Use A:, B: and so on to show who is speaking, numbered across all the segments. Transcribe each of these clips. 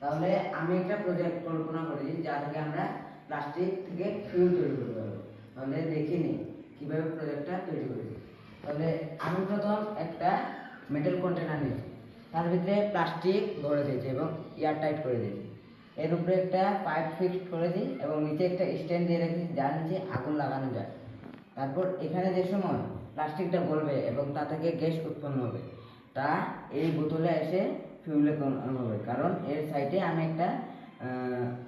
A: তাহলে আমি একটা প্রজেক্ট কল্পনা করি যা থেকে আমরা প্লাস্টিক থেকে ফিউল তৈরি করতে পারবো। তাহলে দেখিনি কিভাবে প্রজেক্টটা তৈরি করেছি। তাহলে আমি প্রথম একটা মেটাল কন্টেনার নিয়েছি, তার ভিতরে প্লাস্টিক ভরে দিয়েছি এবং এয়ার টাইট করে দিয়েছি। এর উপরে একটা পাইপ ফিক্সড করেছি এবং নিচে একটা স্ট্যান্ড দিয়ে রেখেছি যার নিচে আগুন লাগানো যায়। তারপর এখানে যে সময় প্লাস্টিকটা গলবে এবং তা থেকে গ্যাস উৎপন্ন হবে, তা এই বোতলে এসে ফিউলে কনভার্ট হবে, কারণ এর সাইডে আমি একটা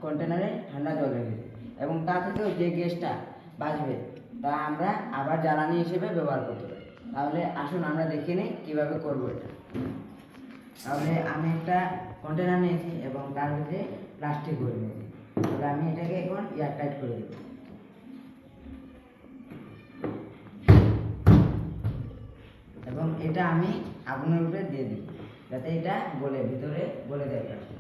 A: কন্টেনারে ঠান্ডা জল রেখেছি এবং তা থেকেও যে গ্যাসটা বাঁচবে তা আমরা আবার জ্বালানি হিসেবে ব্যবহার করতে পারি। তাহলে আসুন আমরা দেখে নিই কীভাবে করবো এটা। তাহলে আমি একটা কন্টেনার নিয়েছি এবং তার ভিতরে প্লাস্টিক ভরে নিয়েছি। তাহলে আমি এটাকে এখন এয়ার টাইট করে দেব এবং এটা আমি আগুনের উপরে দিয়ে দিই যাতে এটা গলে ভিতরে গলে যায় প্লাস্টিক।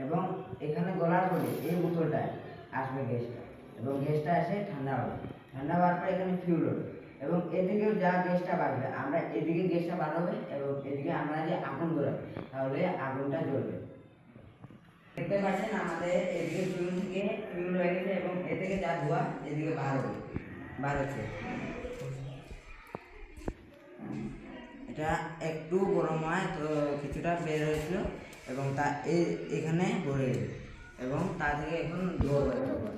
A: এবং এখানে গলার পরে এই বোতলটায় আসবে গ্যাসটা এবং গ্যাসটা এসে ঠান্ডা হবে। ঠান্ডা হওয়ার পরে এখানে ফিউল হবে এবং এদিকেও যা গ্যাসটা বাড়বে আমরা এদিকে গ্যাসটা বার হবে এবং এদিকে আমরা যে আগুন ধরাবো তাহলে আগুনটা জ্বলবে। দেখতে পাচ্ছেন আমাদের এদিকে ফিউল থেকে ফিউল হয়ে গেছে এবং এ থেকে যা ধোঁয়া এদিকে বার হচ্ছে। এটা একটু গরম হয় তো কিছুটা বের হয়েছিল এবং তা এখানে ভরে গেছে এবং তা থেকে এখন ধোঁয়া বের হবে।